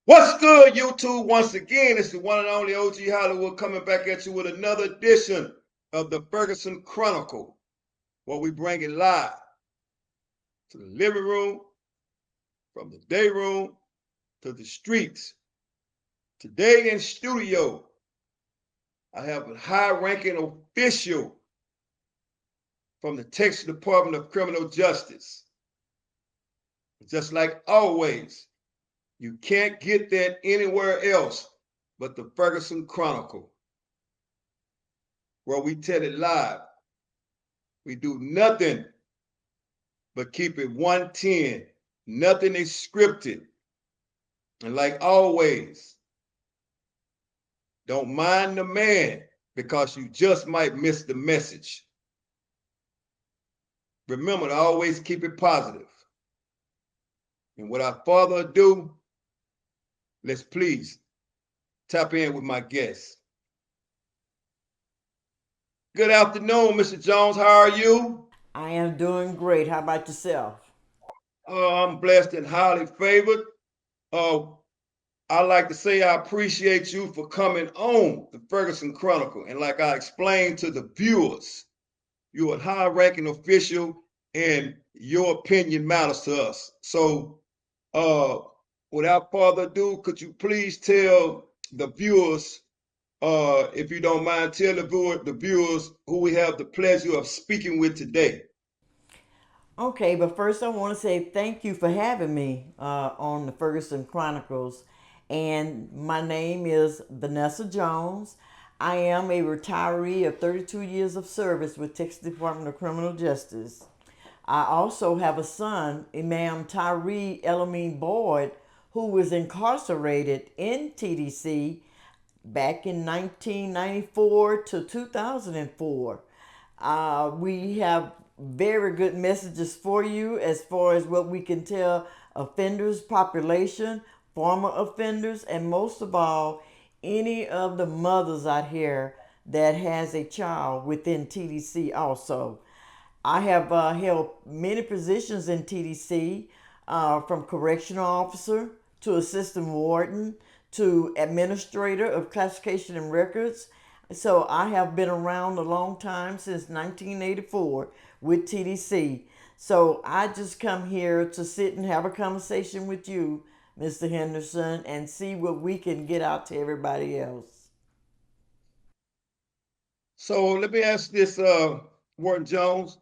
What's good, YouTube? Once again, it's the one and only OG Hollywood coming back at you with another edition of the Ferguson Chronicle, where we bring it live to the living room, from the day room to the streets. Today in studio, I have a high-ranking official from the Texas Department of Criminal Justice. Just like always, you can't get that anywhere else but the Ferguson Chronicle, where we tell it live. We do nothing but keep it 110. Nothing is scripted. And like always, don't mind the man because you just might miss the message. Remember to always keep it positive. And without further ado, let's please tap in with my guest. Good afternoon, Mr. Jones. How are you? I am doing great. How about yourself? I'm blessed and highly favored. Uh, I like to say I appreciate you for coming on the Ferguson Chronicle. And like I explained to the viewers, you're a high-ranking official and your opinion matters to us. So uh, without further ado, could you please tell the viewers, if you don't mind, tell the viewers who we have the pleasure of speaking with today. Okay, but first I want to say thank you for having me on the Ferguson Chronicles. And my name is Vanessa Jones. I am a retiree of 32 years of service with Texas Department of Criminal Justice. I also have a son, Imam Tyree Elamine Boyd, who was incarcerated in TDC back in 1994 to 2004. We have very good messages for you as far as what we can tell offenders, population, former offenders, and most of all, any of the mothers out here that has a child within TDC also. I have held many positions in TDC, from correctional officer to assistant warden to administrator of classification and records. So I have been around a long time, since 1984 with TDC. So I just come here to sit and have a conversation with you, Mr. Henderson, and see what we can get out to everybody else. So let me ask this, Warden Jones.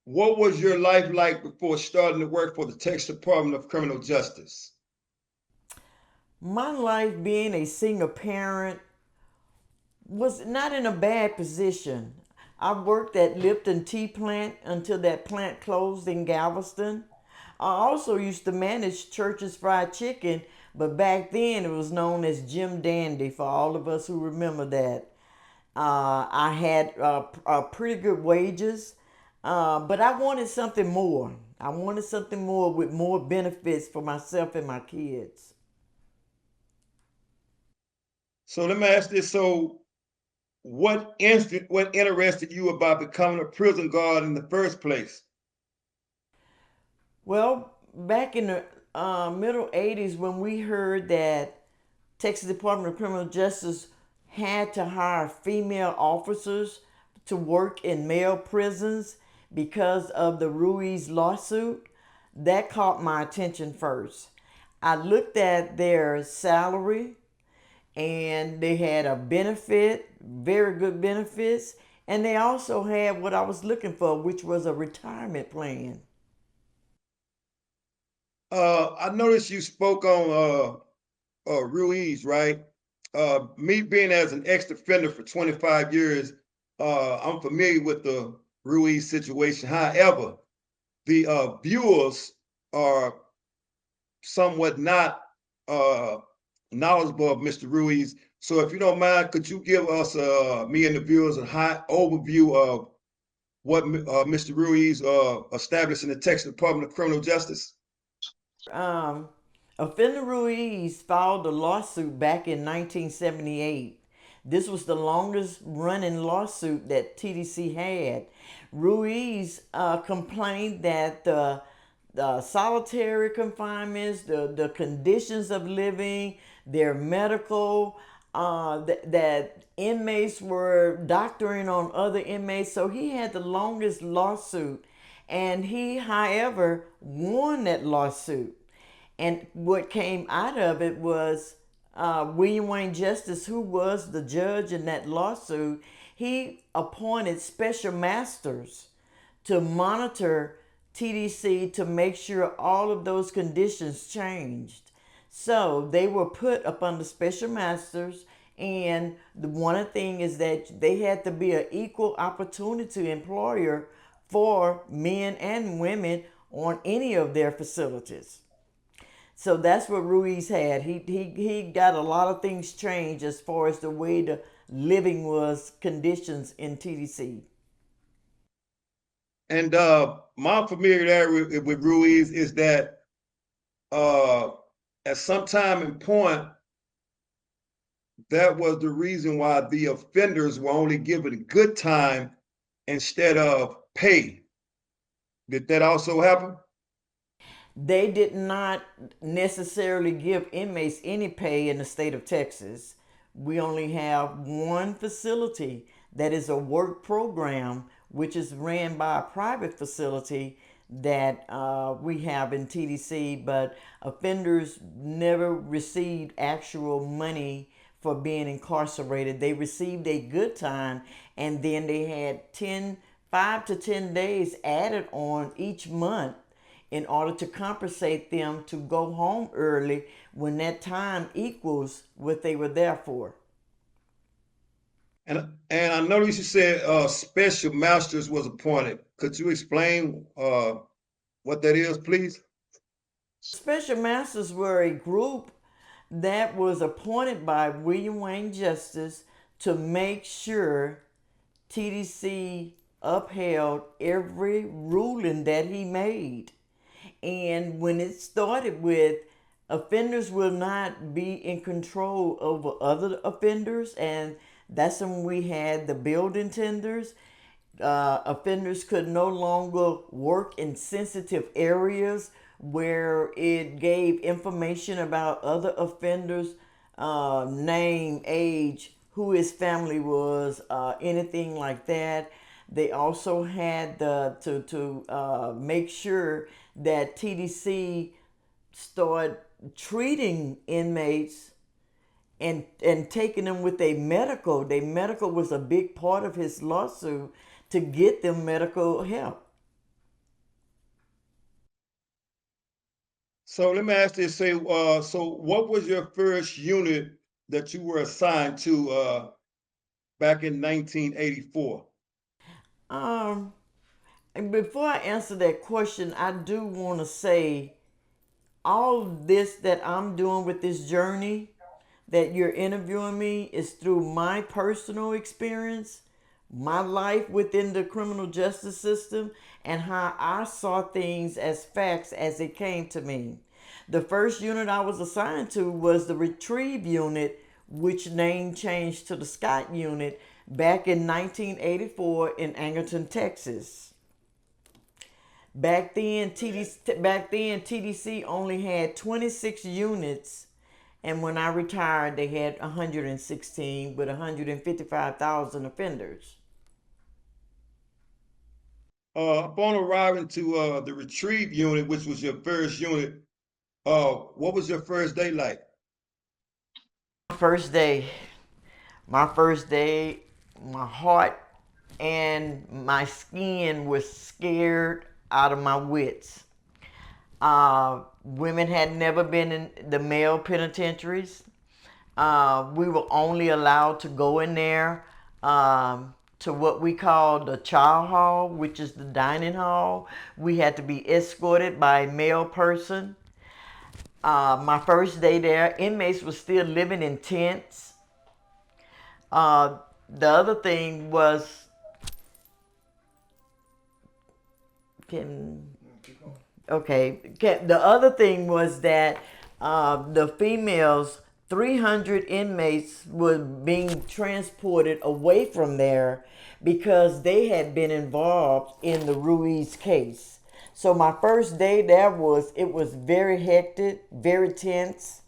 What was your life like before starting to work for the Texas Department of Criminal Justice? My life being a single parent was not in a bad position. I worked at Lipton Tea Plant until that plant closed in Galveston. I also used to manage Church's Fried Chicken, but back then it was known as Jim Dandy for all of us who remember that. I had pretty good wages, but I wanted something more. I wanted something more with more benefits for myself and my kids. So let me ask this. So what interested you about becoming a prison guard in the first place? Well, back in the middle 80s, when we heard that Texas Department of Criminal Justice had to hire female officers to work in male prisons because of the Ruiz lawsuit, that caught my attention first. I looked at their salary, and they had a benefit, very good benefits, and they also had what I was looking for, which was a retirement plan. I noticed you spoke on Ruiz, right? Me being as an ex-offender for 25 years, I'm familiar with the Ruiz situation. However, the viewers are somewhat not uh, knowledgeable of Mr. Ruiz. So if you don't mind, could you give us, me and the viewers, a high overview of what Mr. Ruiz established in the Texas Department of Criminal Justice? Offender Ruiz filed a lawsuit back in 1978 This was the longest running lawsuit that TDC had. Ruiz complained that the solitary confinements, the conditions of living, their medical, that inmates were doctoring on other inmates. So he had the longest lawsuit. And he, however, won that lawsuit. And what came out of it was William Wayne Justice, who was the judge in that lawsuit, he appointed special masters to monitor TDC to make sure all of those conditions changed. So they were put up under special masters, and the one thing is that they had to be an equal opportunity employer for men and women on any of their facilities. So that's what Ruiz had. He got a lot of things changed as far as the way the living was conditions in TDC. And my familiarity with Ruiz is that at some time and point, that was the reason why the offenders were only given good time instead of pay. Did that also happen? They did not necessarily give inmates any pay in the state of Texas. We only have one facility that is a work program, which is ran by a private facility that we have in TDC, but offenders never received actual money for being incarcerated. They received a good time, and then they had 5 to 10 days added on each month in order to compensate them to go home early when that time equals what they were there for. And I noticed you said special masters was appointed. Could you explain what that is, please? Special masters were a group that was appointed by William Wayne Justice to make sure TDC upheld every ruling that he made. And when it started with offenders will not be in control over other offenders, and that's when we had the building tenders. Offenders could no longer work in sensitive areas where it gave information about other offenders, name, age, who his family was, anything like that. They also had to make sure that TDC started treating inmates and taking them with a medical. Their medical was a big part of his lawsuit to get them medical help. So let me ask this: say, so what was your first unit that you were assigned to back in 1984? And before I answer that question, I do want to say all this that I'm doing with this journey that you're interviewing me is through my personal experience, my life within the criminal justice system, and how I saw things as facts as it came to me. The first unit I was assigned to was the Retrieve Unit, which name changed to the Scott Unit back in 1984 in Angerton, Texas. Back then, TDC only had 26 units, and when I retired, they had 116 with 155,000 offenders. Upon arriving to the Retrieve Unit, which was your first unit, what was your first day like? First day, my first day, my heart and my skin was scared out of my wits. Women had never been in the male penitentiaries. We were only allowed to go in there to what we call the chow hall, which is the dining hall. We had to be escorted by a male person. My first day there, inmates were still living in tents. The other thing was, the other thing was that the females 300 inmates were being transported away from there because they had been involved in the Ruiz case. So my first day there it was very hectic, very tense.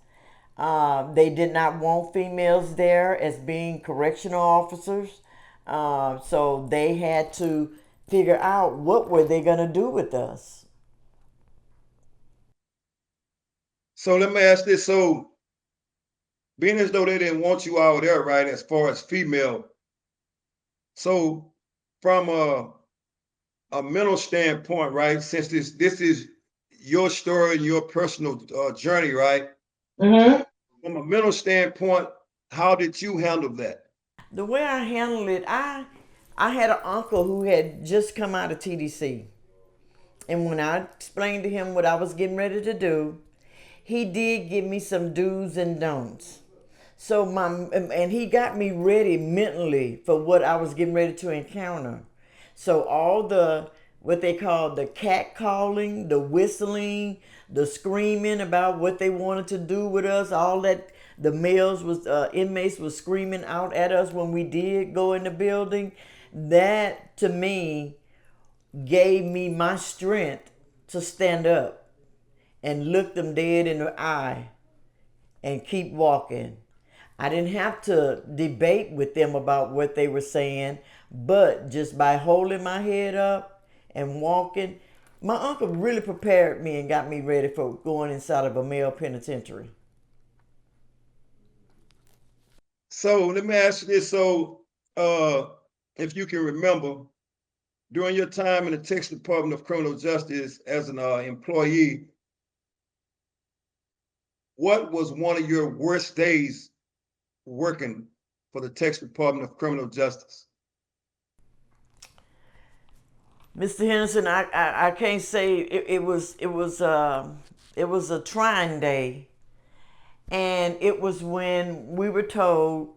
They did not want females there as being correctional officers. So they had to figure out what were they going to do with us. So let me ask this. So being as though they didn't want you out there, right, as far as female, so from a mental standpoint, right, since this is your story and your personal journey, right? Mm-hmm. From a mental standpoint, how did you handle that? The way I handled it, I had an uncle who had just come out of TDC. And when I explained to him what I was getting ready to do, he did give me some do's and don'ts. So and he got me ready mentally for what I was getting ready to encounter. So all the what they call the cat calling, the whistling, the screaming about what they wanted to do with us, all that the males was inmates was screaming out at us when we did go in the building. That to me gave me my strength to stand up and look them dead in the eye and keep walking. I didn't have to debate with them about what they were saying, but just by holding my head up and walking, my uncle really prepared me and got me ready for going inside of a male penitentiary. So let me ask you this. So if you can remember, during your time in the Texas Department of Criminal Justice as an employee, what was one of your worst days working for the Texas Department of Criminal Justice? Mr. Henderson, I can't say it was a trying day, and it was when we were told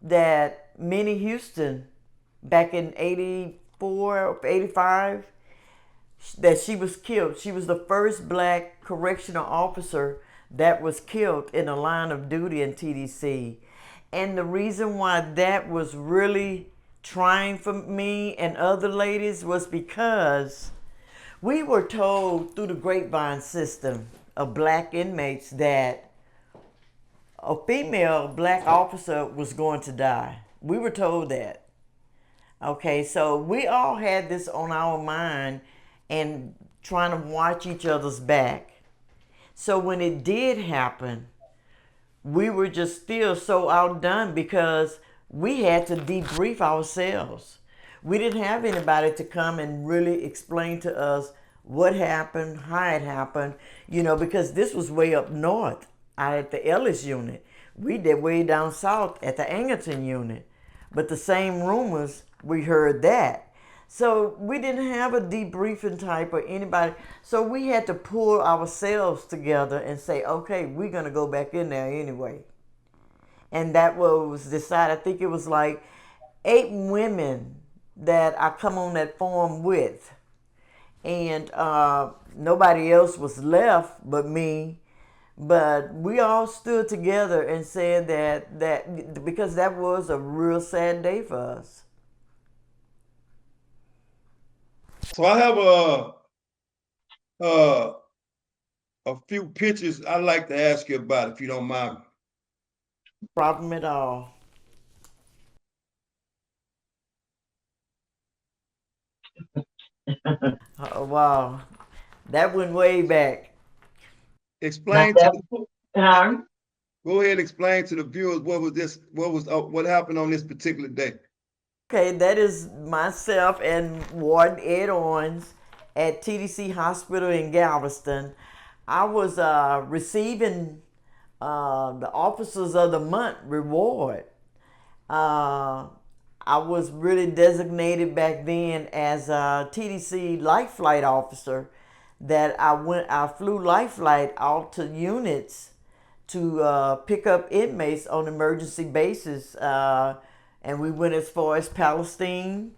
that Minnie Houston, back in 84, 85, that she was killed. She was the first black correctional officer that was killed in the line of duty in TDC. And the reason why that was really trying for me and other ladies was because we were told through the grapevine system of black inmates that a female black officer was going to die. We were told that. Okay, so we all had this on our mind and trying to watch each other's back. So when it did happen, we were just still so outdone because we had to debrief ourselves. We didn't have anybody to come and really explain to us what happened, how it happened, because this was way up north at the Ellis unit. We did way down south at the Angerton unit. But the same rumors, we heard that. So we didn't have a debriefing type or anybody. So we had to pull ourselves together and say, okay, we're going to go back in there anyway. And that was decided. I think it was like 8 women that I come on that form with. And nobody else was left but me. But we all stood together and said that because that was a real sad day for us. So I have a few pictures I'd like to ask you about, if you don't mind. Problem at all. Oh, wow, that went way back. Explain to the, go ahead and explain to the viewers what happened on this particular day. Okay, that is myself and Warden Ed Owens at TDC Hospital in Galveston. I was receiving the Officers of the Month reward. I was really designated back then as a TDC Life Flight Officer. That I flew Life Flight out to units to pick up inmates on emergency basis. And we went as far as Palestine,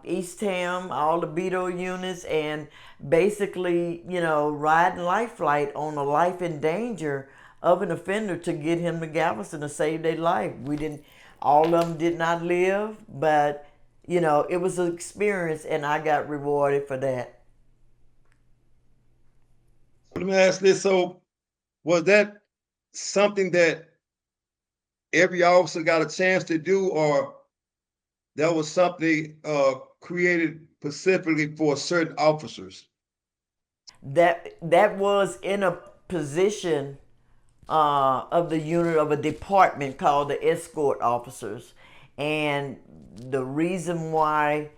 East Ham, all the Beto units, and basically, riding Life Flight on a life in danger of an offender to get him to Galveston to save their life. We didn't, all of them did not live, but you know, it was an experience and I got rewarded for that. Let me ask this. So was that something that every officer got a chance to do, or that was something created specifically for certain officers? That was in a position of the unit of a department called the escort officers. And the reason why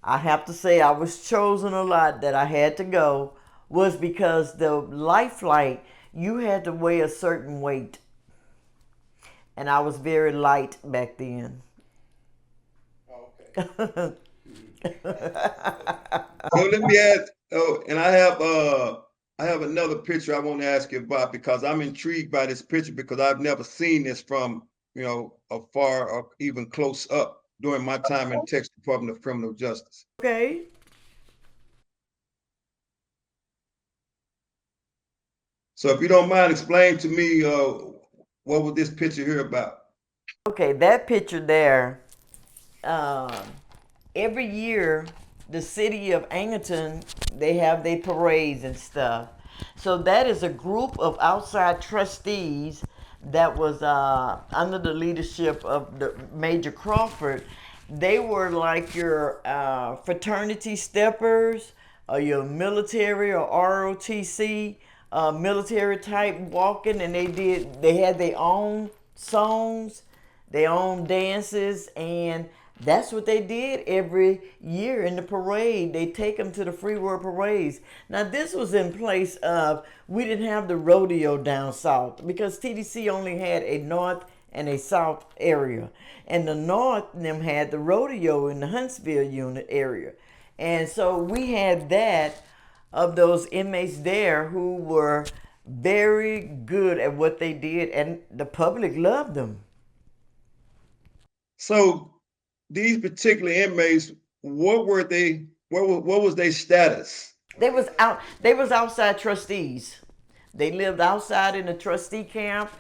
I have to say I was chosen a lot, that I had to go, was because the life flight, you had to weigh a certain weight. And I was very light back then. Okay. So let me ask. Oh, and I have another picture I want to ask you about, because I'm intrigued by this picture because I've never seen this from, you know, afar or even close up during my time in Texas Department of Criminal Justice. Okay. So if you don't mind, explain to me what was this picture here about? Okay, that picture there, um, every year the city of Angleton, they have their parades and stuff. So that is a group of outside trustees that was under the leadership of the Major Crawford. They were like your fraternity steppers, or your military or ROTC military type walking, and they had their own songs, their own dances, and that's what they did every year in the parade. They take them to the free world parades. Now this was in place of, we didn't have the rodeo down south because TDC only had a north and a south area. And the north them had the rodeo in the Huntsville unit area. And so we had that, of those inmates there who were very good at what they did, and the public loved them. So these particular inmates, what were they? What was their status? They was outside trustees. They lived outside in the trustee camp.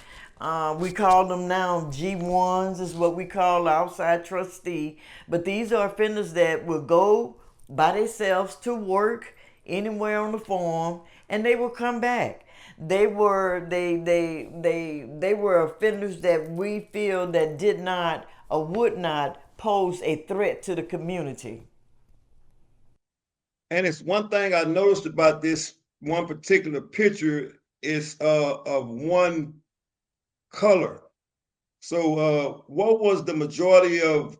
We call them now G1s, is what we call outside trustee. But these are offenders that will go by themselves to work anywhere on the farm, and they will come back. They were offenders that we feel that did not or would not pose a threat to the community. And it's one thing I noticed about this one particular picture is of one color. So what was the majority of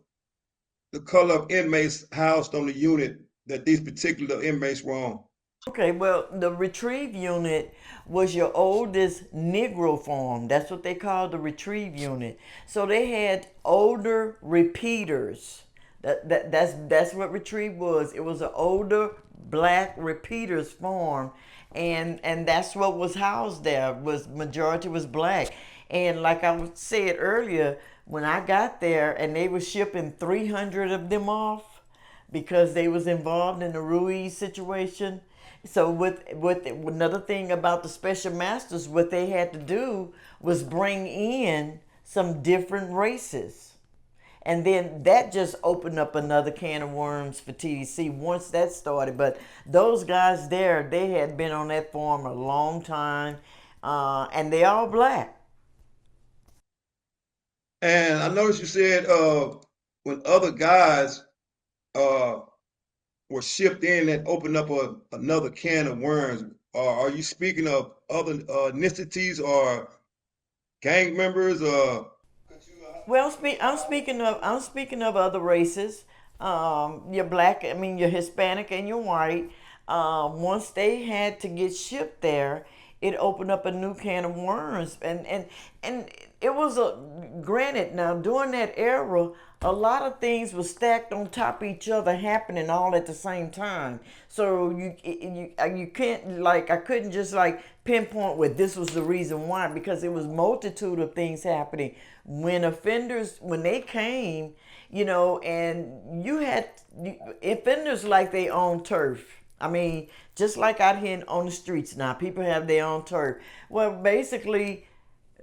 the color of inmates housed on the unit that these particular inmates were on? Okay, well, the retrieve unit was your oldest Negro form. That's what they called the retrieve unit. So they had older repeaters. That's what retrieve was. It was an older black repeaters form, and that's what was housed there. Was majority was black, and like I said earlier, when I got there, and they were shipping 300 of them off because they was involved in the Ruiz situation. So with another thing about the special masters, what they had to do was bring in some different races. And then that just opened up another can of worms for TDC once that started. But those guys there, they had been on that farm a long time, and they all black. And I noticed you said when other guys uh, were shipped in, that opened up another can of worms. Are you speaking of other ethnicities or gang members? Well, I'm speaking of other races. You're black. I mean, you're Hispanic and you're white. Once they had to get shipped there, it opened up a new can of worms, and it was a granted. Now during that era, a lot of things were stacked on top of each other, happening all at the same time. So you can't, like, I couldn't just like pinpoint where this was the reason why, because it was multitude of things happening when offenders, when they came, you know, and you had offenders like they own turf. I mean, just like out here on the streets now, people have their own turf. Well, basically,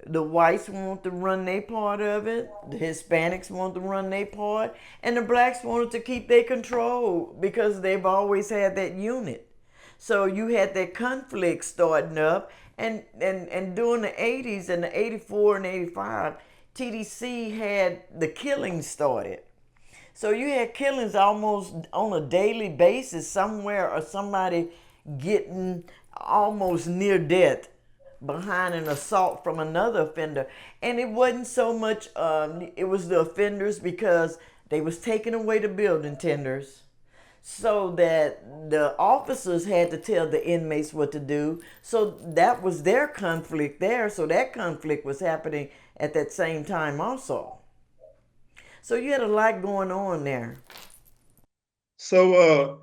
The whites want to run their part of it, the Hispanics want to run their part, and the blacks wanted to keep their control because they've always had that unit. So you had that conflict starting up, and during the 80s and the 84 and 85, TDC had the killings started. So you had killings almost on a daily basis somewhere, or somebody getting almost near death behind an assault from another offender. And it wasn't so much, it was the offenders because they was taking away the building tenders so that the officers had to tell the inmates what to do. So that was their conflict there. So that conflict was happening at that same time also. So you had a lot going on there. So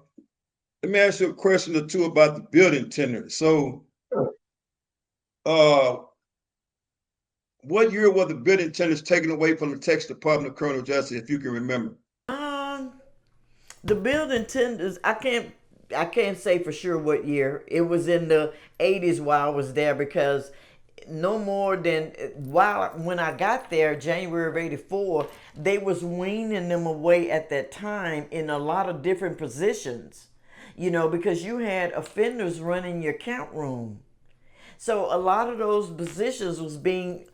let me ask you a question or two about the building tender. So uh what year were the building tenders taken away from the Texas Department of Criminal Justice, if you can remember? Um, the building tenders, I can't say for sure what year. It was in the 80s while I was there, because no more than when I got there, January of 84, they was weaning them away at that time in a lot of different positions. Because you had offenders running your count room. So a lot of those positions was being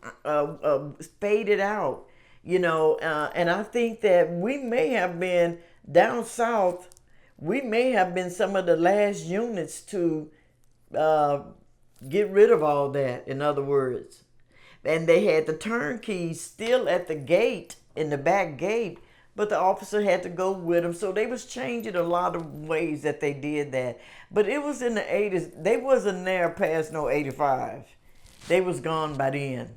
faded out, and I think that we may have been down south. We may have been some of the last units to uh, get rid of all that. In other words, and they had the turnkeys still at the gate, in the back gate, but the officer had to go with them. So they was changing a lot of ways that they did that. But it was in the 80s. They wasn't there past no 85. They was gone by then.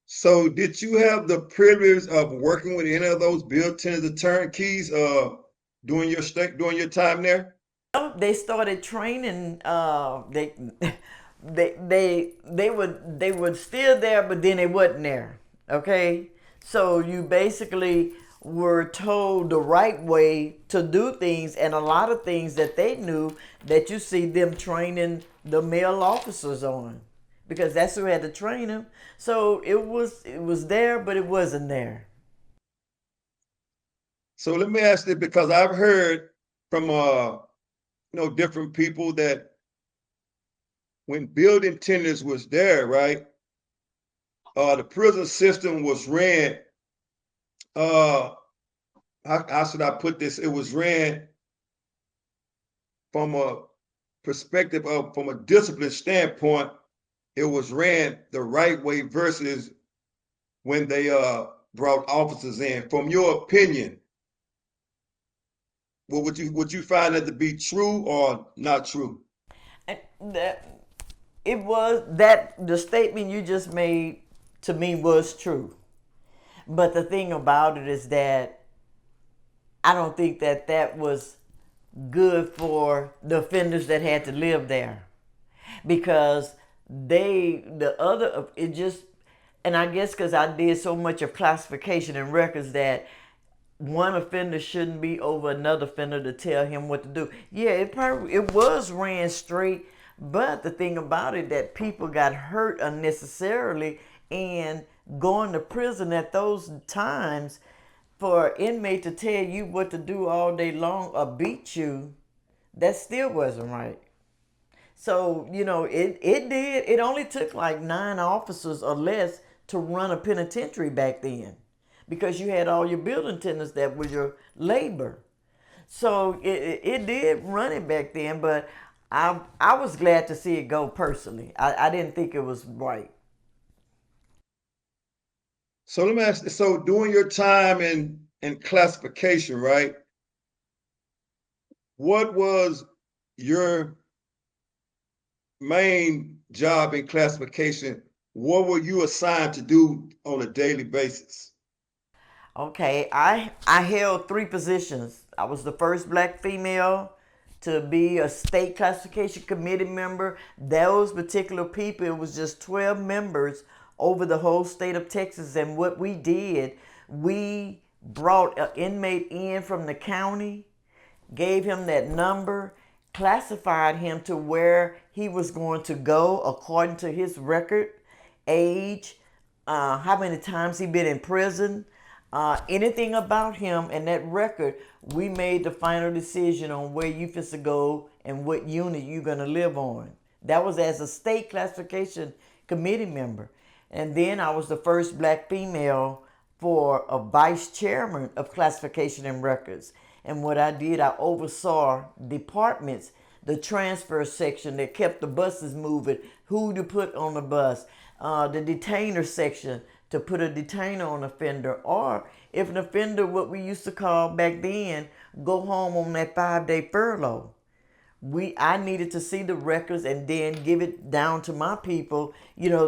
So did you have the privilege of working with any of those building tenders or turnkeys during your time there? They started training. They were still there, but then they wasn't there. Okay, so you basically were told the right way to do things, and a lot of things that they knew that you see them training the male officers on, because that's who had to train them. So it was there, but it wasn't there. So let me ask this, because I've heard from different people that when building tenders was there, right? The prison system was ran. Uh, how should I put this? It was ran from a perspective of, from a discipline standpoint. It was ran the right way versus when they brought officers in. From your opinion, what would you find that to be true or not true? And that it was that the statement you just made to me was true. But the thing about it is that I don't think that that was good for the offenders that had to live there, because the other, it just, and I guess because I did so much of classification and records, that one offender shouldn't be over another offender to tell him what to do. Yeah, it was ran straight, but the thing about it, that people got hurt unnecessarily, and going to prison at those times, for an inmate to tell you what to do all day long or beat you, that still wasn't right. So, it only took like 9 officers or less to run a penitentiary back then, because you had all your building attendants that was your labor. So it did run it back then, but I was glad to see it go personally. I didn't think it was right. So let me ask. So during your time in classification, right? What was your main job in classification? What were you assigned to do on a daily basis? Okay, I held 3 positions. I was the first black female to be a state classification committee member. Those particular people, it was just 12 members over the whole state of Texas. And what we did, we brought an inmate in from the county, gave him that number, classified him to where he was going to go according to his record, age, how many times he been in prison, anything about him and that record. We made the final decision on where you fit to go and what unit you're gonna live on. That was as a state classification committee member. And then I was the first black female for a vice chairman of classification and records. And what I did, I oversaw departments, the transfer section that kept the buses moving, who to put on the bus, the detainer section to put a detainer on an offender, or if an offender, what we used to call back then, go home on that 5-day furlough. I needed to see the records and then give it down to my people,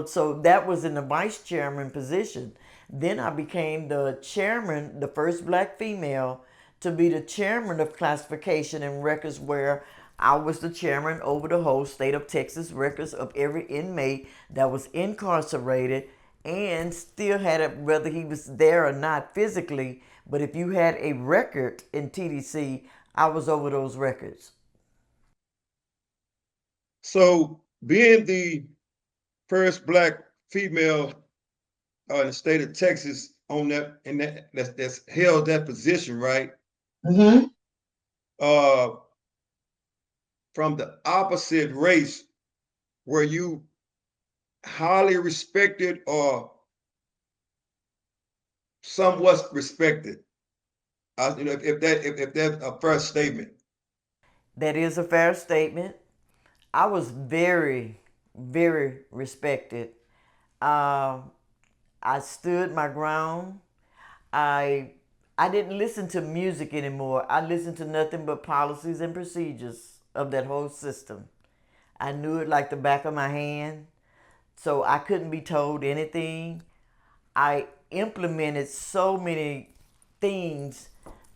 so that was in the vice chairman position. Then I became the chairman, the first black female to be the chairman of classification and records, where I was the chairman over the whole state of Texas records of every inmate that was incarcerated and still had it, whether he was there or not physically. But if you had a record in TDC, I was over those records. So being the first black female in the state of Texas on that's held that position, right? Mm-hmm. From the opposite race, were you highly respected or somewhat respected? If that's a fair statement. That is a fair statement. I was very, very respected. I stood my ground. I didn't listen to music anymore. I listened to nothing but policies and procedures of that whole system. I knew it like the back of my hand, so I couldn't be told anything. I implemented so many things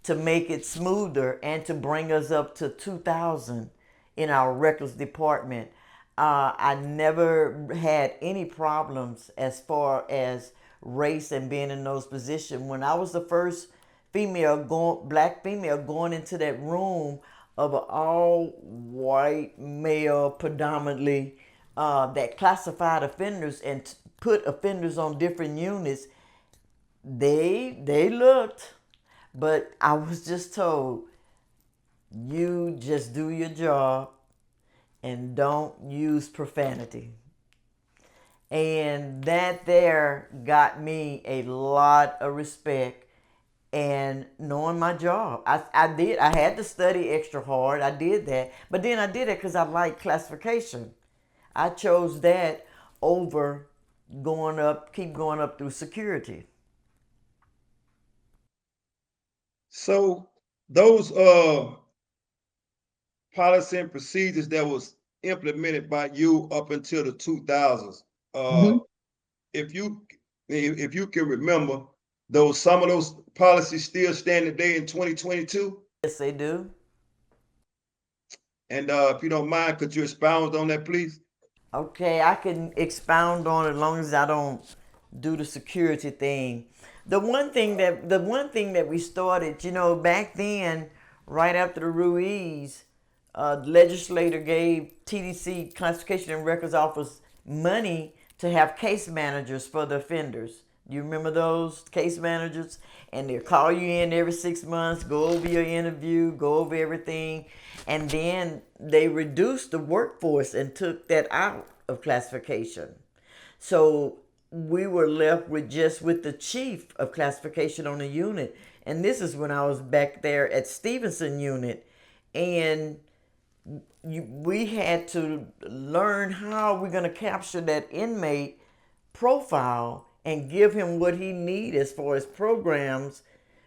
to make it smoother and to bring us up to 2000 in our records department. I never had any problems as far as race and being in those positions. When I was the first black female going into that room of an all white male predominantly that classified offenders and put offenders on different units, they looked, but I was just told, you just do your job and don't use profanity. And that there got me a lot of respect and knowing my job. I had to study extra hard. I did that. But then I did it because I like classification. I chose that over keep going up through security. So those policy and procedures that was implemented by you up until the 2000s, if you can remember, some of those policies still stand today in 2022? Yes, they do. And if you don't mind, could you expound on that, please? Okay, I can expound on it as long as I don't do the security thing. The one thing that we started, back then, right after the Ruiz, the legislator gave TDC Classification and Records Office money to have case managers for the offenders. You remember those case managers? And they'll call you in every 6 months, go over your interview, go over everything. And then they reduced the workforce and took that out of classification. So we were left with the chief of classification on the unit. And this is when I was back there at Ferguson Unit. And we had to learn how we're going to capture that inmate profile and give him what he needs as far as programs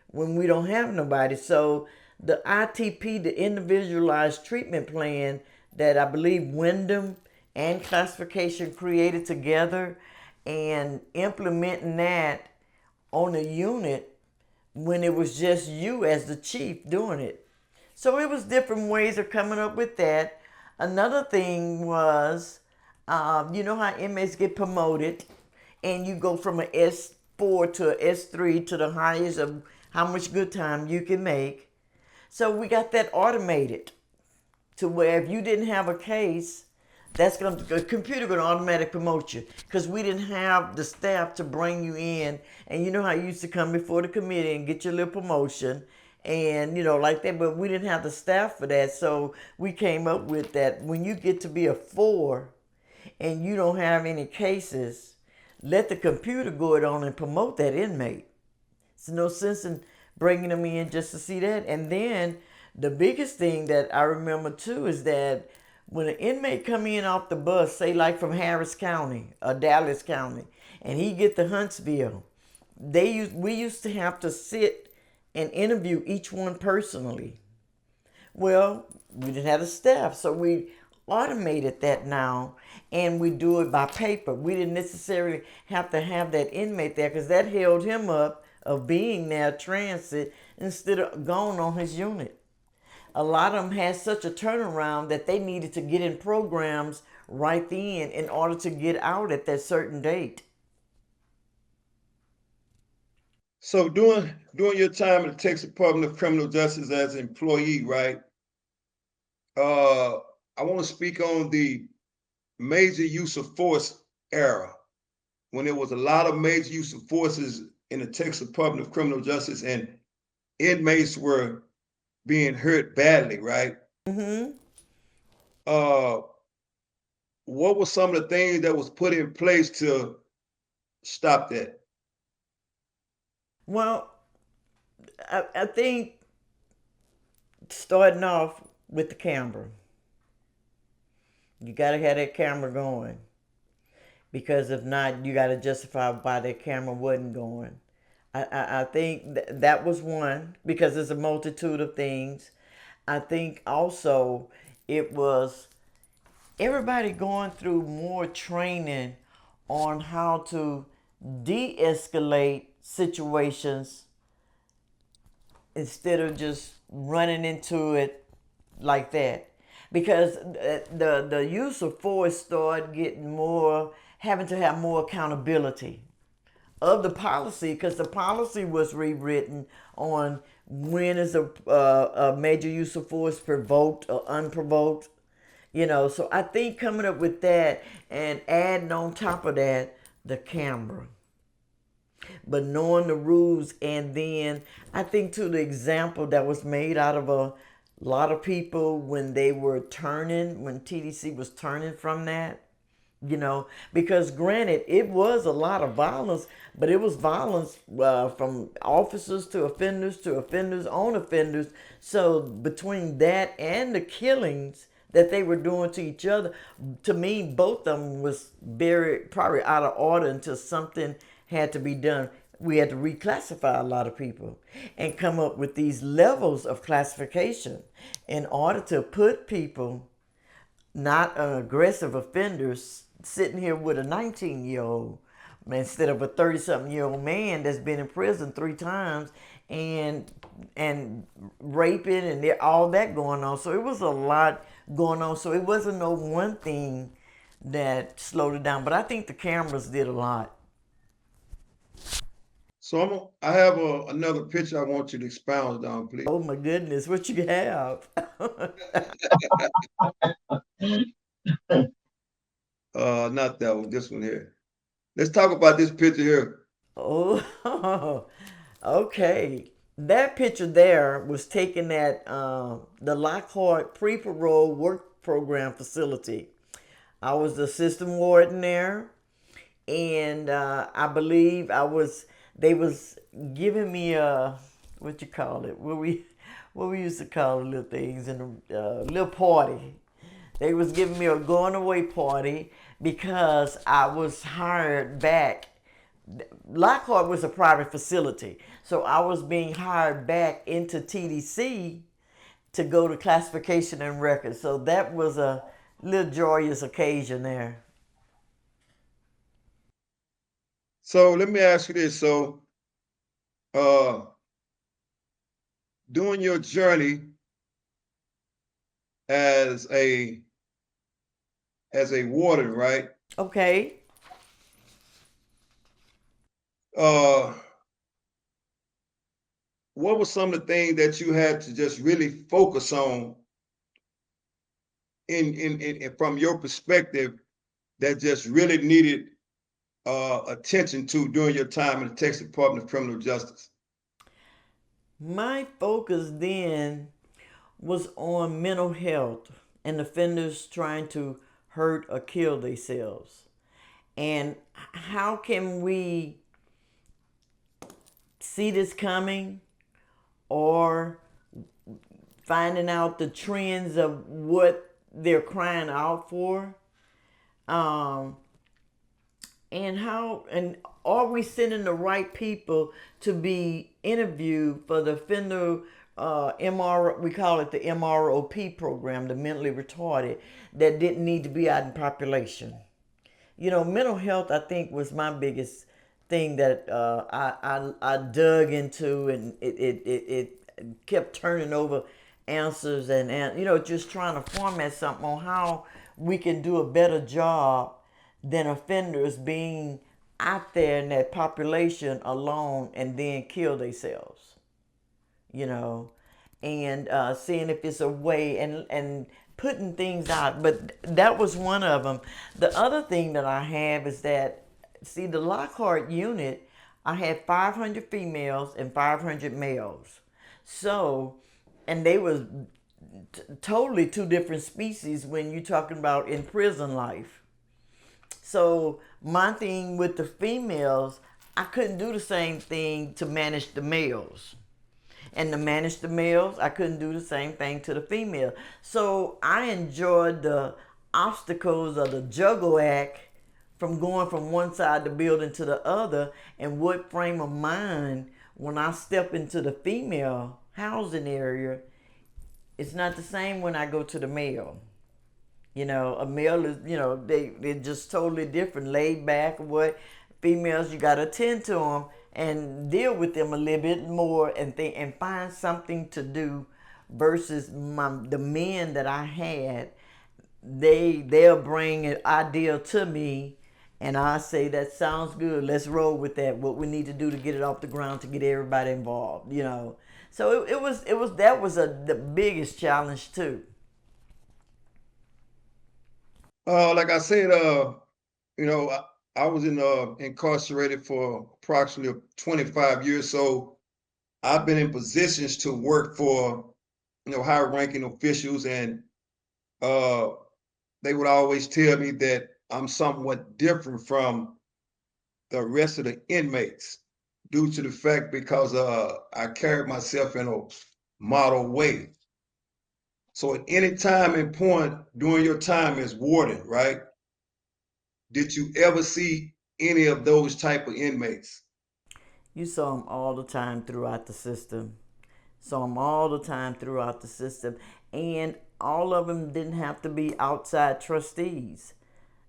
when we don't have nobody. So the ITP, the individualized treatment plan that I believe Wyndham and classification created together, and implementing that on a unit when it was just you as the chief doing it. So it was different ways of coming up with that. Another thing was, you know how inmates get promoted and you go from an S4 to an S3 to the highest of how much good time you can make. So we got that automated to where if you didn't have a case, That's going to, a computer going to automatically promote you, because we didn't have the staff to bring you in. And you know how you used to come before the committee and get your little promotion and like that, but we didn't have the staff for that. So we came up with that when you get to be a 4 and you don't have any cases, let the computer go it on and promote that inmate. There's no sense in bringing them in just to see that. And then the biggest thing that I remember too is that when an inmate come in off the bus, say like from Harris County or Dallas County, and he get to Huntsville, we used to have to sit and interview each one personally. Well, we didn't have the staff, so we automated that now, and we do it by paper. We didn't necessarily have to have that inmate there, because that held him up of being there transit instead of going on his unit. A lot of them had such a turnaround that they needed to get in programs right then in order to get out at that certain date. So during your time in the Texas Department of Criminal Justice as an employee, right? I want to speak on the major use of force era, when there was a lot of major use of forces in the Texas Department of Criminal Justice, and inmates were being hurt badly, right? Mm-hmm. Uh, what were some of the things that was put in place to stop that? Well, I think starting off with the camera. You got to have that camera going, because if not, you got to justify why that camera wasn't going. I think that was one, because there's a multitude of things. I think also it was everybody going through more training on how to de-escalate situations instead of just running into it like that, because the use of force started getting more, having to have more accountability of the policy, because the policy was rewritten on when is a major use of force provoked or unprovoked. So I think coming up with that and adding on top of that the camera, but knowing the rules. And then I think to the example that was made out of a lot of people when they were turning, when TDC was turning from that, because granted, it was a lot of violence, but it was violence from officers to offenders on offenders. So between that and the killings that they were doing to each other, to me, both of them was very probably out of order until something had to be done. We had to reclassify a lot of people and come up with these levels of classification in order to put people, not an aggressive offenders, sitting here with a 19-year-old instead of a 30-something-year-old man that's been in prison 3 times and raping and all that going on. So it was a lot going on. So it wasn't no one thing that slowed it down. But I think the cameras did a lot. So I have another picture I want you to expound on, please. Oh my goodness, what you have? Not that one, this one here. Let's talk about this picture here. Oh, okay. That picture there was taken at the Lockhart pre-parole work program facility. I was the assistant warden there, and I believe they was giving me a, what you call it, what we used to call the little things in the little party. They was giving me a going away party because I was hired back. Lockhart was a private facility, so I was being hired back into TDC to go to classification and records. So that was a little joyous occasion there. So let me ask you this. So uh, during your journey as a warden, right? Okay. Uh, what were some of the things that you had to just really focus on in from your perspective that just really needed attention to during your time in the Texas Department of Criminal Justice? My focus then was on mental health and offenders trying to hurt or kill themselves. And how can we see this coming, or finding out the trends of what they're crying out for? Um, and how, and are we sending the right people to be interviewed for the offender we call it the MROP program, the mentally retarded, that didn't need to be out in population? Mental health, I think, was my biggest thing that I dug into, and it kept turning over answers, and just trying to format something on how we can do a better job than offenders being out there in that population alone and then kill themselves. You know, and seeing if it's a way, and putting things out. But that was one of them. The other thing that I have is that, see, the Lockhart unit, I had 500 females and 500 males. So, and they was totally two different species when you're talking about in prison life. So my thing with the females, I couldn't do the same thing to manage the males. And to manage the males, I couldn't do the same thing to the female. So I enjoyed the obstacles of the juggle act from going from one side of the building to the other, and what frame of mind when I step into the female housing area, it's not the same when I go to the male. A male is, they're just totally different, laid back. What females, you got to attend to them and deal with them a little bit more, and find something to do. Versus the men that I had, they'll bring an idea to me, and I say, that sounds good, let's roll with that. What we need to do to get it off the ground, to get everybody involved. So it was that was the biggest challenge too. Like I said, you know, I was incarcerated for approximately 25 years, so I've been in positions to work for, high-ranking officials, and uh, they would always tell me that I'm somewhat different from the rest of the inmates due to the fact because I carried myself in a model way. So at any time and point during your time as warden, right? Did you ever see any of those type of inmates? You saw them all the time throughout the system. Saw them all the time throughout the system. And all of them didn't have to be outside trustees.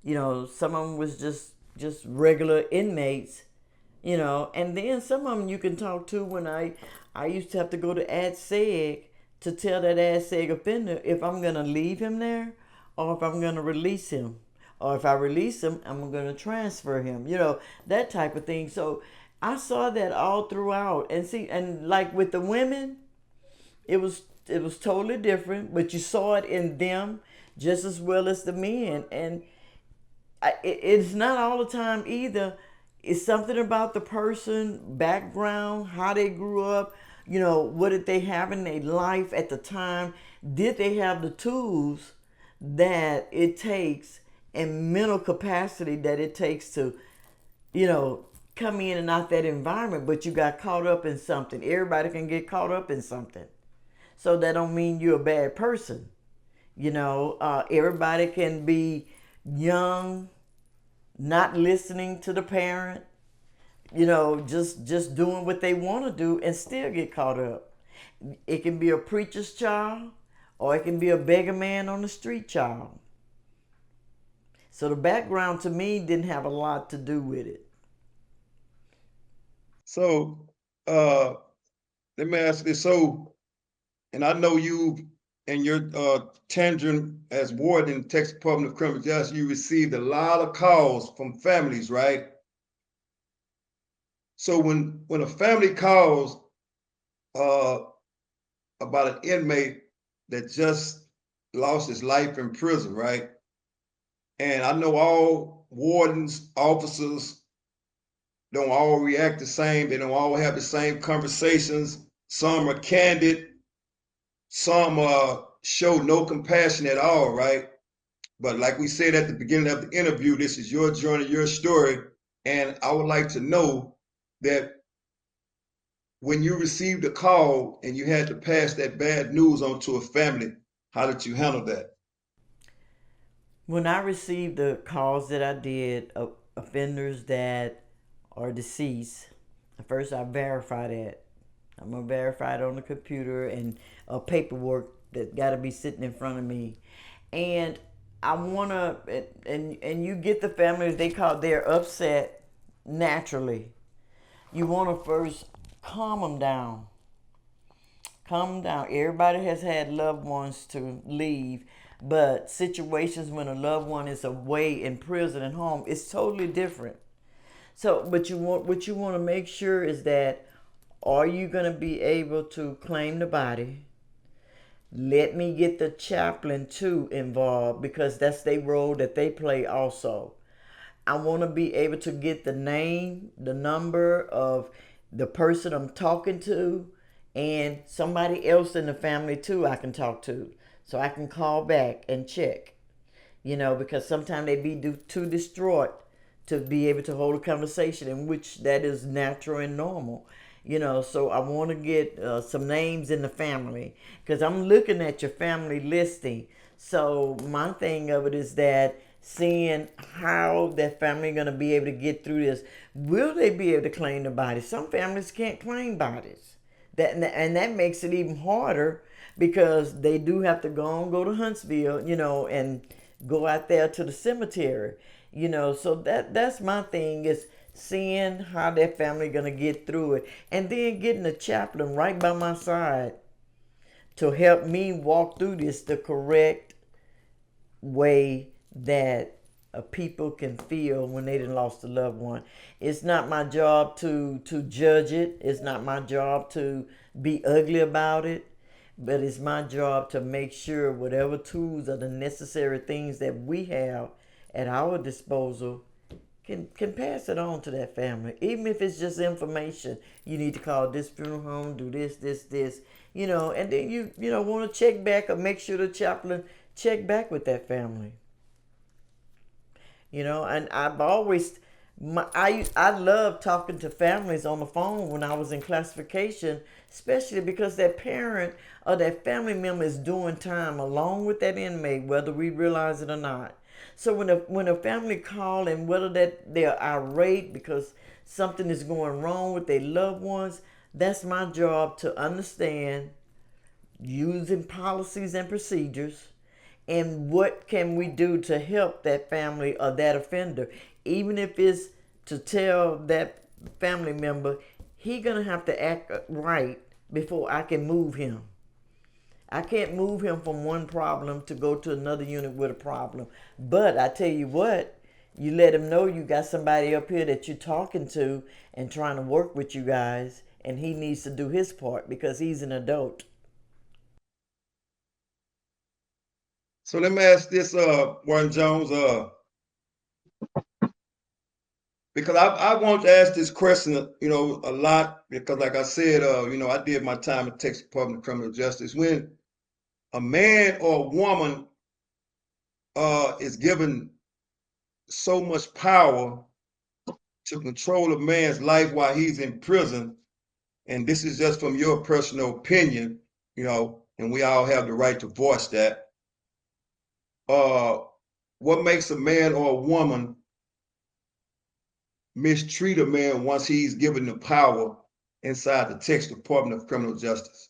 Some of them was just regular inmates. And then some of them you can talk to. When I used to have to go to ADSEG to tell that ADSEG offender if I'm going to leave him there or if I'm going to release him. Or if I release him, I'm going to transfer him. That type of thing. So I saw that all throughout. And see, and like with the women, it was totally different, but you saw it in them just as well as the men. And it's not all the time either. It's something about the person, background, how they grew up, what did they have in their life at the time? Did they have the tools that it takes, and mental capacity that it takes to, come in and out that environment? But you got caught up in something. Everybody can get caught up in something. So that don't mean you're a bad person. Everybody can be young, not listening to the parent, just doing what they want to do and still get caught up. It can be a preacher's child, or it can be a beggar man on the street child. So the background to me didn't have a lot to do with it. So let me ask this. So, and I know you and your tenure as warden in the Texas Department of Criminal Justice, you received a lot of calls from families, right? So when a family calls uh, about an inmate that just lost his life in prison, right? And I know all wardens, officers don't all react the same. They don't all have the same conversations. Some are candid. Some show no compassion at all, right? But like we said at the beginning of the interview, this is your journey, your story. And I would like to know that when you received a call and you had to pass that bad news on to a family, how did you handle that? When I received the calls that I did of offenders that are deceased, first I verify that. I'm gonna verify it on the computer and paperwork that got to be sitting in front of me, and I wanna and you get the families they're upset naturally. You wanna first calm them down. Calm down. Everybody has had loved ones to leave, but situations when a loved one is away in prison and home, it's totally different. So, but what you want to make sure is that are you going to be able to claim the body? Let me get the chaplain too involved because that's their role that they play also. I want to be able to get the name, the number of the person I'm talking to, and somebody else in the family too I can talk to. So I can call back and check, because sometimes they be too distraught to be able to hold a conversation, in which that is natural and normal. So I want to get some names in the family because I'm looking at your family listing. So my thing of it is that seeing how that family going to be able to get through this. Will they be able to claim the bodies? Some families can't claim bodies. And that makes it even harder because they do have to go to Huntsville, and go out there to the cemetery, So that's my thing is seeing how that family gonna get through it, and then getting a chaplain right by my side to help me walk through this the correct way that people can feel when they done lost a loved one. It's not my job to judge it. It's not my job to be ugly about it. But it's my job to make sure whatever tools are the necessary things that we have at our disposal can pass it on to that family. Even if it's just information, you need to call this funeral home, do this, and then you want to check back or make sure the chaplain check back with that family. And I've always I love talking to families on the phone when I was in classification, especially because that parent or that family member is doing time along with that inmate, whether we realize it or not. So when a family call and whether that they're irate because something is going wrong with their loved ones, that's my job to understand using policies and procedures and what can we do to help that family or that offender, even if it's to tell that family member he gonna have to act right before I can move him. I can't move him from one problem to go to another unit with a problem. But I tell you what, you let him know you got somebody up here that you're talking to and trying to work with you guys, and he needs to do his part because he's an adult. So let me ask this, Warden Jones, because I want to ask this question, a lot because, like I said, I did my time at Texas Department of Criminal Justice. When a man or a woman is given so much power to control a man's life while he's in prison, and this is just from your personal opinion, and we all have the right to voice that. Uh, what makes a man or a woman mistreat a man once he's given the power inside the Texas Department of Criminal Justice?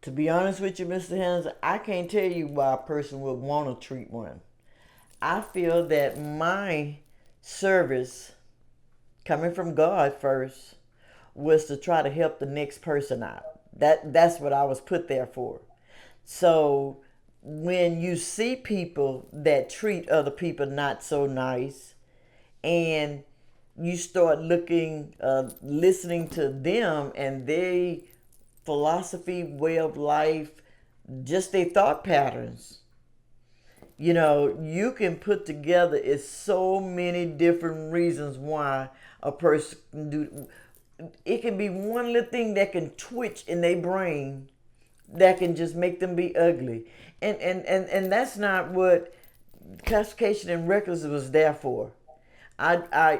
To be honest with you, Mr. Henderson, I can't tell you why a person would want to treat one. I feel that my service, coming from God first, was to try to help the next person out. That's what I was put there for. So when you see people that treat other people not so nice, and you start listening to them, and they philosophy, way of life, just their thought patterns. You can put together is so many different reasons why a person can do. It can be one little thing that can twitch in their brain that can just make them be ugly, and that's not what classification and records was there for. I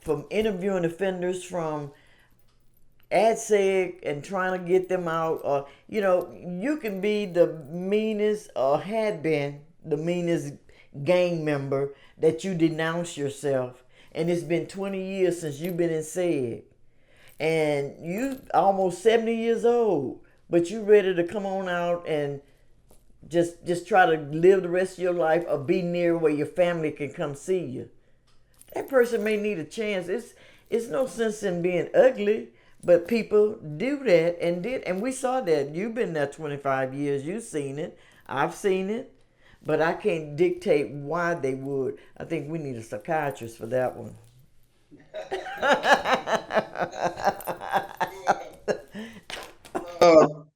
from interviewing offenders, from ADSEG and trying to get them out, or you can be the meanest or had been the meanest gang member that you denounce yourself, and it's been 20 years since you've been in SEG, and you almost 70 years old, but you ready to come on out and just try to live the rest of your life or be near where your family can come see you. That person may need a chance. It's no sense in being ugly, but people do that and we saw that. You've been there 25 years. You've seen it. I've seen it. But I can't dictate why they would. I think we need a psychiatrist for that one.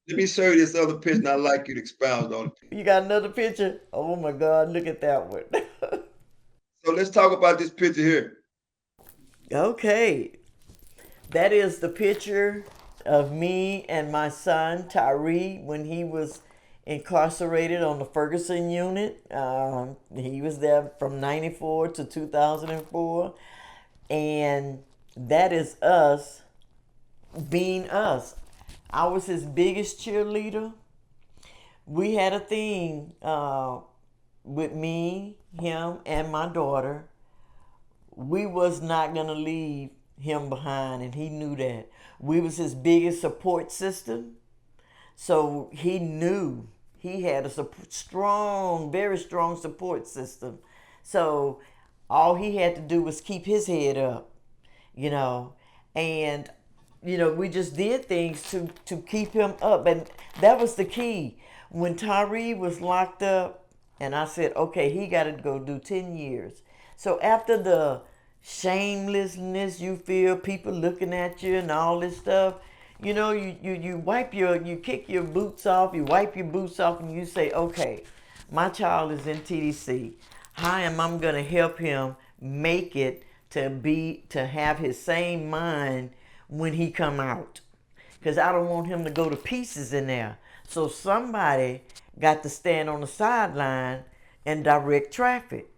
Let me show you this other picture, and I'd like you to expound on it. You got another picture? Oh my God, look at that one. So let's talk about this picture here. Okay. That is the picture of me and my son Tyree when he was incarcerated on the Ferguson Unit. He was there from 94 to 2004. And that is us being us. I was his biggest cheerleader. We had a thing with me, him, and my daughter. We was not going to leave him behind, and he knew that. We was his biggest support system. So he knew he had a strong, very strong support system. So all he had to do was keep his head up, and we just did things to keep him up, and that was the key. When Tyree was locked up, and I said, okay, he got to go do 10 years. So after the shamelessness you feel, people looking at you and all this stuff, you kick your boots off, you wipe your boots off, and you say, okay, my child is in TDC. How am I going to help him make it to have his same mind when he come out? Because I don't want him to go to pieces in there. So somebody got to stand on the sideline and direct traffic.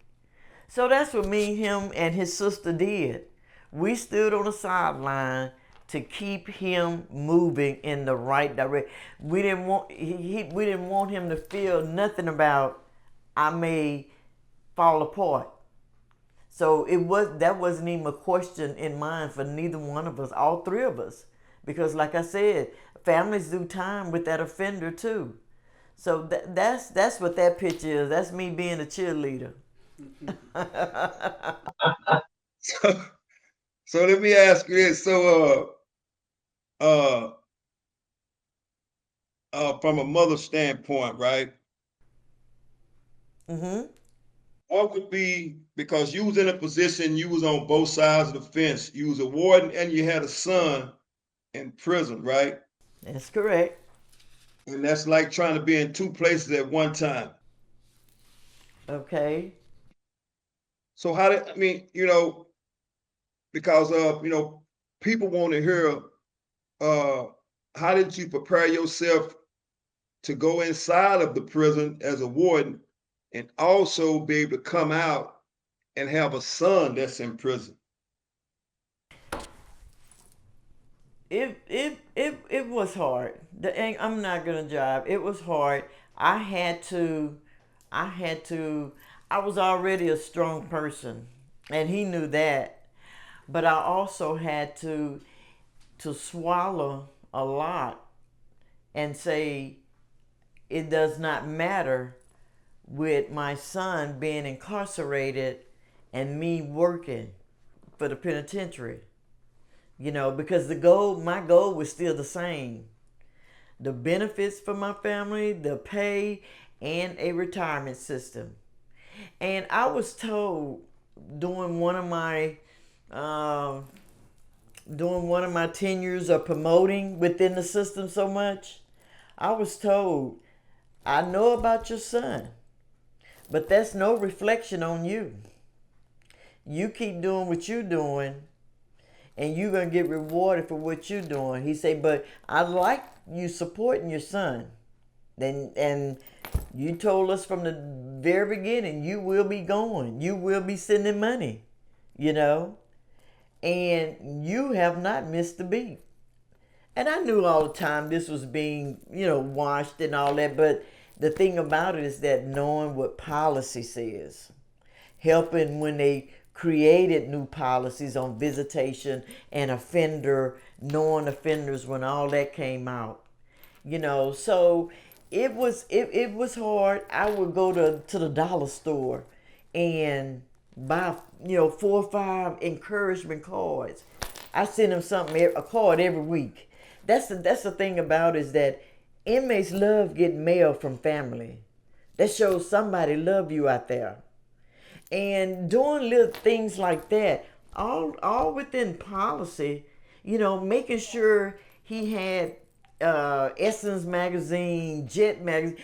So that's what me, him, and his sister did. We stood on the sideline to keep him moving in the right direction. We didn't want him to feel nothing about I may fall apart. So that wasn't even a question in mind for neither one of us, all three of us, because like I said, families do time with that offender too. So that's what that picture is. That's me being a cheerleader. So, so let me ask you this. So, uh, from a mother standpoint, right? Mm-hmm. What would be, because you was in a position, you was on both sides of the fence. You was a warden and you had a son in prison, right? That's correct. And that's like trying to be in two places at one time. Okay. So how did, I mean, because people want to hear uh how did you prepare yourself to go inside of the prison as a warden and also be able to come out and have a son that's in prison? It was hard. I'm not gonna jive. It was hard. I had to I was already a strong person, and he knew that. But I also had to swallow a lot and say it does not matter with my son being incarcerated and me working for the penitentiary. Because my goal was still the same. The benefits for my family, the pay, and a retirement system. And I was told during one of my during one of my tenures of promoting within the system so much, I was told, I know about your son, but that's no reflection on you. You keep doing what you're doing, and you're going to get rewarded for what you're doing. He said, but I like you supporting your son. And you told us from the very beginning, you will be going. You will be sending money, you know. And you have not missed a beat. And I knew all the time this was being, washed and all that. But the thing about it is that knowing what policy says, helping when they created new policies on visitation and offender, knowing offenders when all that came out. So it was hard. I would go to the dollar store and buy 4 or 5 encouragement cards. I send them a card every week. That's the thing about it, is that inmates love getting mail from family. That shows somebody love you out there. And doing little things like that, all within policy, making sure he had Essence magazine, Jet magazine,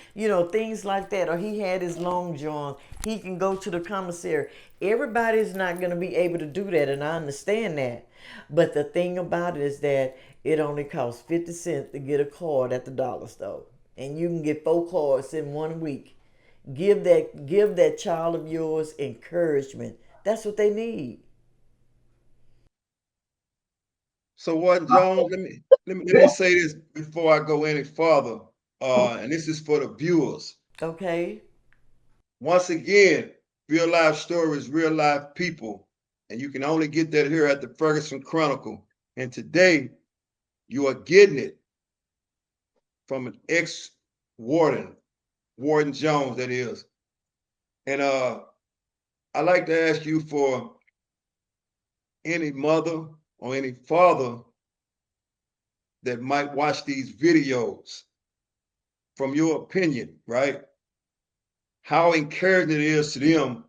things like that, or he had his long johns. He can go to the commissary. Everybody's not going to be able to do that, and I understand that. But the thing about it is that it only costs 50 cents to get a card at the dollar store, and you can get 4 cards in 1 week. Give that child of yours encouragement. That's what they need. So, Warden Jones, let me say this before I go any further, and this is for the viewers. Okay. Once again, real life stories, real life people, and you can only get that here at the Ferguson Chronicle. And today, you are getting it from an ex-warden, Warden Jones, that is. And I'd like to ask you for any mother or any father that might watch these videos, from your opinion, right? How encouraging it is to them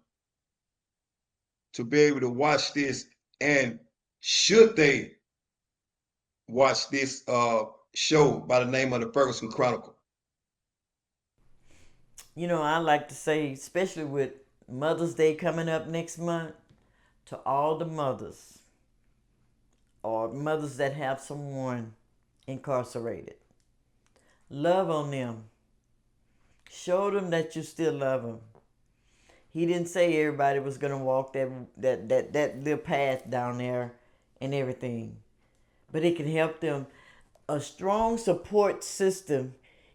to be able to watch this, and should they watch this show by the name of the Ferguson Chronicle? I like to say, especially with Mother's Day coming up next month, to all the mothers or mothers that have someone incarcerated, love on them. Show them that you still love them. He didn't say everybody was gonna walk that little path down there and everything, but it can help them. A strong support system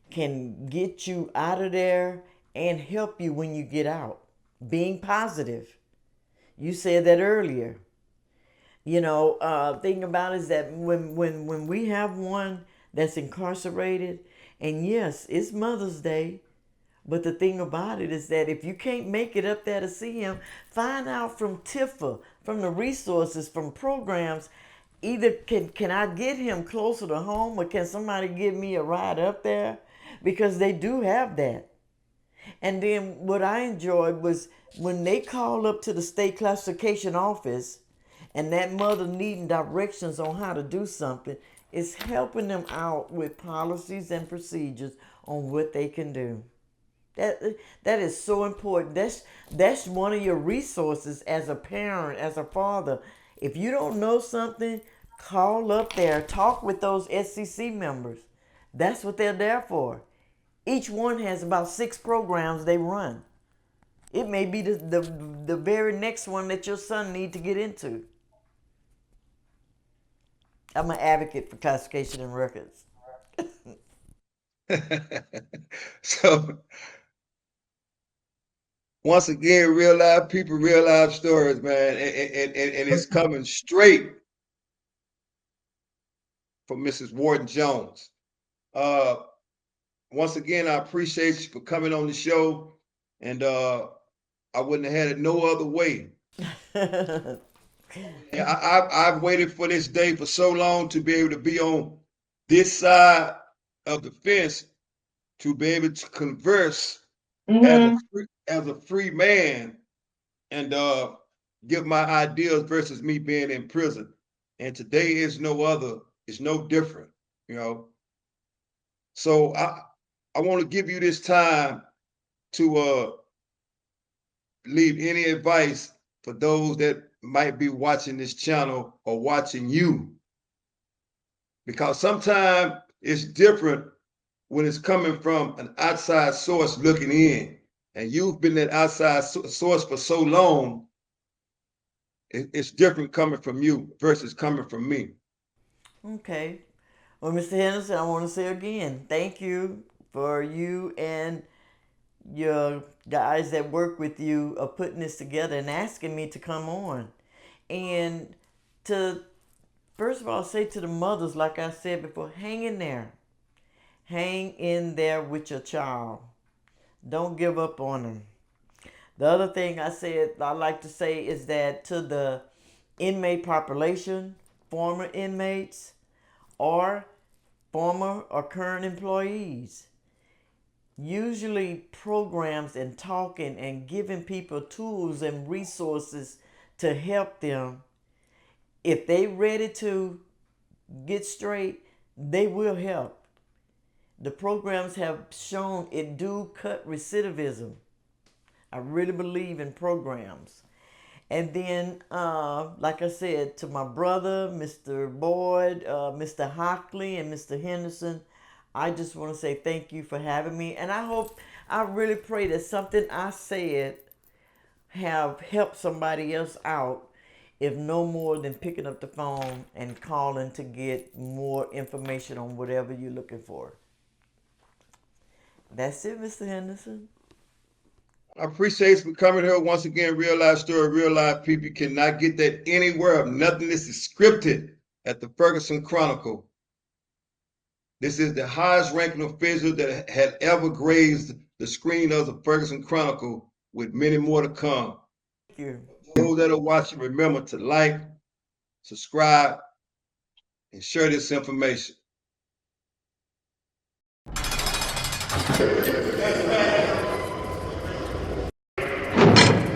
can get you out of there and help you when you get out. Being positive. You said that earlier. Thing about it is that when we have one that's incarcerated, and yes, it's Mother's Day, but the thing about it is that if you can't make it up there to see him, find out from TIFA, from the resources, from programs. Either can I get him closer to home, or can somebody give me a ride up there? Because they do have that. And then what I enjoyed was when they call up to the state classification office, and that mother needing directions on how to do something, it's helping them out with policies and procedures on what they can do. That that is so important. That's one of your resources as a parent, as a father. If you don't know something, call up there, talk with those SCC members. That's what they're there for. Each one has about 6 programs they run. It may be the very next one that your son need to get into. I'm an advocate for classification and records. So, once again, real life people, real life stories, man, and it's coming straight from Mrs. Warden Jones. Uh, Once again, I appreciate you for coming on the show, and I wouldn't have had it no other way. Yeah, I've waited for this day for so long to be able to be on this side of the fence, to be able to converse as a free man, and give my ideas versus me being in prison. And today is no other, it's no different, you know. So I want to give you this time to leave any advice for those that might be watching this channel or watching you. Because sometimes it's different when it's coming from an outside source looking in. And you've been that outside source for so long, it's different coming from you versus coming from me. Okay. Well, Mr. Henderson, I want to say again, thank you for you and your guys that work with you of putting this together and asking me to come on. And to, first of all, say to the mothers, like I said before, hang in there. Hang in there with your child. Don't give up on them. The other thing I like to say is that to the inmate population, former inmates, or former or current employees, usually programs and talking and giving people tools and resources to help them, if they ready to get straight, they will help. The programs have shown it do cut recidivism. I really believe in programs. And then, like I said, to my brother, Mr. Boyd, Mr. Hockley, and Mr. Henderson, I just want to say thank you for having me. And I really pray that something I said have helped somebody else out, if no more than picking up the phone and calling to get more information on whatever you're looking for. That's it, Mr. Henderson. I appreciate you coming here once again. Real life story, real life people. You cannot get that anywhere. Nothing is scripted at the Ferguson Chronicle. This is the highest ranking official that had ever grazed the screen of the Ferguson Chronicle, with many more to come. Thank you. Those that are watching, remember to like, subscribe, and share this information.